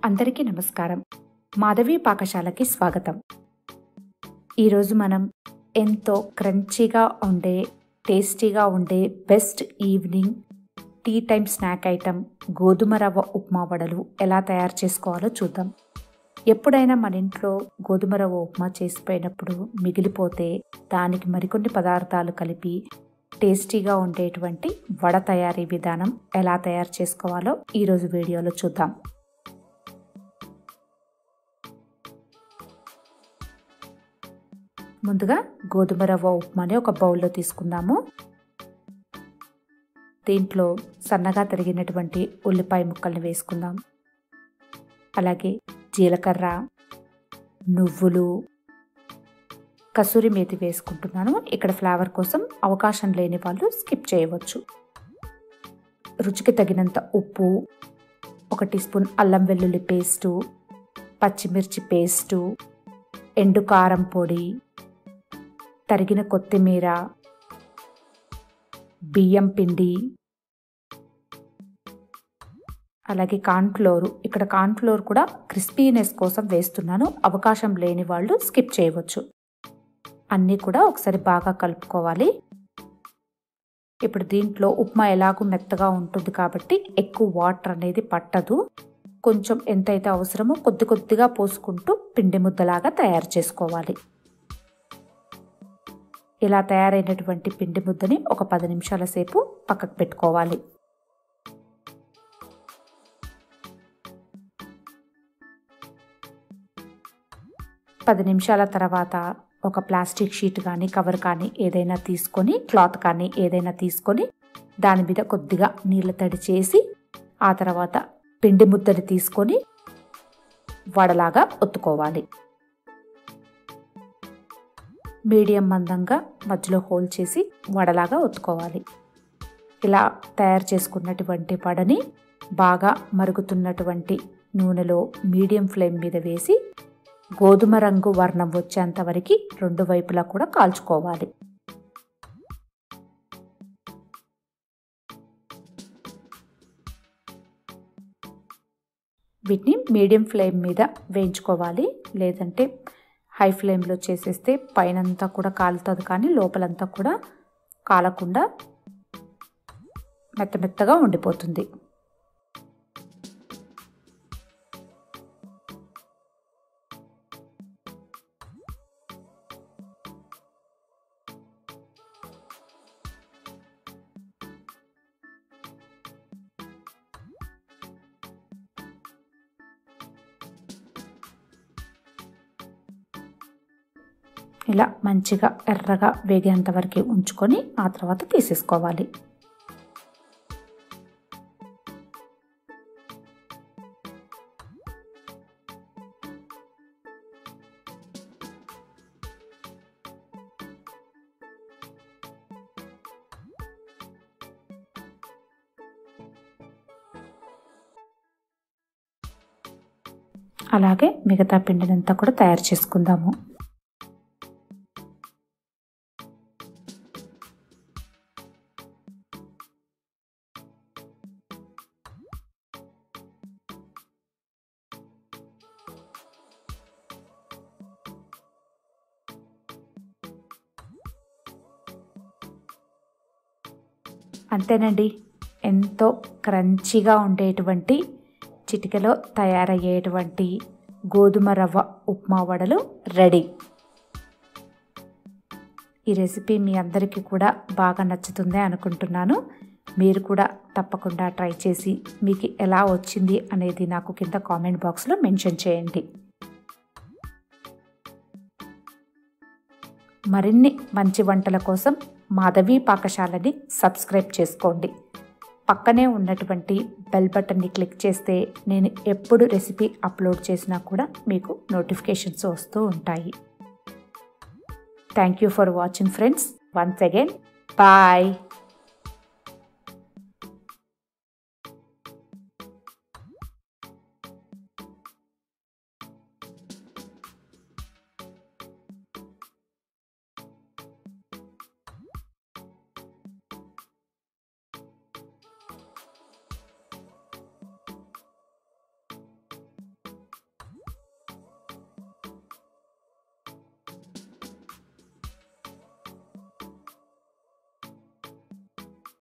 అందరికీ నమస్కారం. మాధవి పాకశాలకి స్వాగతం. ఈరోజు మనం ఎంతో క్రంచీగా ఉండే, టేస్టీగా ఉండే best evening tea time snack item గోధుమ రవ్వ ఉప్మా వడలు ఎలా తయారు చేసుకోవాలో చూద్దాం. ఎప్పుడైనా మన ఇంట్లో గోధుమ రవ్వ ఉప్మా చేసిపోయినప్పుడు మిగిలిపోతే దానికి మరికొన్ని పదార్థాలు కలిపి టేస్టీగా ఉండేటువంటి వడ తయారీ విధానం ఎలా తయారు చేసుకోవాలో ఈరోజు వీడియోలో చూద్దాం. ముందుగా గోధుమ రవ్వ ఉప్మాని ఒక బౌల్లో తీసుకుందాము. దీంట్లో సన్నగా తరిగినటువంటి ఉల్లిపాయ ముక్కల్ని వేసుకుందాం. అలాగే జీలకర్ర, నువ్వులు, కసూరి మేతి వేసుకుంటున్నాను. ఇక్కడ ఫ్లేవర్ కోసం అవకాశం లేని వాళ్ళు స్కిప్ చేయవచ్చు. రుచికి తగినంత ఉప్పు, 1 టీ స్పూన్ అల్లం వెల్లుల్లి పేస్టు, పచ్చిమిర్చి పేస్టు, ఎండు కారం పొడి, తరిగిన కొత్తిమీర, బియ్యం పిండి, అలాగే కార్న్ఫ్లోర్. ఇక్కడ కార్న్ఫ్లోర్ కూడా క్రిస్పీనెస్ కోసం వేస్తున్నాను. అవకాశం లేని వాళ్ళు స్కిప్ చేయవచ్చు. అన్నీ కూడా ఒకసారి బాగా కలుపుకోవాలి. ఇప్పుడు దీంట్లో ఉప్మా ఎలాగూ మెత్తగా ఉంటుంది కాబట్టి ఎక్కువ వాటర్ అనేది పట్టదు. కొంచెం ఎంతైతే అవసరమో కొద్ది కొద్దిగా పోసుకుంటూ పిండి ముద్దలాగా తయారు చేసుకోవాలి. ఇలా తయారైనటువంటి పిండి ముద్దని ఒక 10 నిమిషాల సేపు పక్కకు పెట్టుకోవాలి. పది నిమిషాల తర్వాత ఒక ప్లాస్టిక్ షీట్ కానీ కవర్ కానీ ఏదైనా తీసుకొని, క్లాత్ కానీ ఏదైనా తీసుకొని దాని మీద కొద్దిగా నీళ్ళ తడి చేసి ఆ తర్వాత పిండి ముద్దని తీసుకొని వడలాగా ఒత్తుకోవాలి. మీడియం మందంగా మధ్యలో హోల్ చేసి వడలాగా ఒత్తుకోవాలి. ఇలా తయారు చేసుకున్నటువంటి వడని బాగా మరుగుతున్నటువంటి నూనెలో మీడియం ఫ్లేమ్ మీద వేసి గోధుమ రంగు వర్ణం వచ్చేంత వరకు 2 వైపులా కూడా కాల్చుకోవాలి. వీటిని మీడియం ఫ్లేమ్ మీద వేయించుకోవాలి. లేదంటే హై ఫ్లేమ్లో చేసేస్తే పైనంతా కూడా కాలుతుంది, కానీ లోపలంతా కూడా కాలకుండా మెత్తమెత్తగా ఉండిపోతుంది. ఇలా మంచిగా ఎర్రగా వేగేంత వరకు ఉంచుకొని ఆ తర్వాత తీసేసుకోవాలి. అలాగే మిగతా పిండినంతా కూడా తయారు చేసుకుందాము. అంతేనండి, ఎంతో క్రంచీగా ఉండేటువంటి చిటికెలో తయారయ్యేటువంటి గోధుమ రవ్వ ఉప్మా వడలు రెడీ. ఈ రెసిపీ మీ అందరికీ కూడా బాగా నచ్చుతుందే అనుకుంటున్నాను. మీరు కూడా తప్పకుండా ట్రై చేసి మీకు ఎలా వచ్చింది అనేది నాకు కింద కామెంట్ బాక్స్లో మెన్షన్ చేయండి. మరిన్ని మంచి వంటల కోసం మాధవి పాకశాలని సబ్స్క్రైబ్ చేసుకోండి. పక్కనే ఉన్నటువంటి బెల్ బటన్ని క్లిక్ చేస్తే నేను ఎప్పుడు రెసిపీ అప్లోడ్ చేసినా కూడా మీకు నోటిఫికేషన్స్ వస్తూ ఉంటాయి. Thank you for watching friends. Once again bye.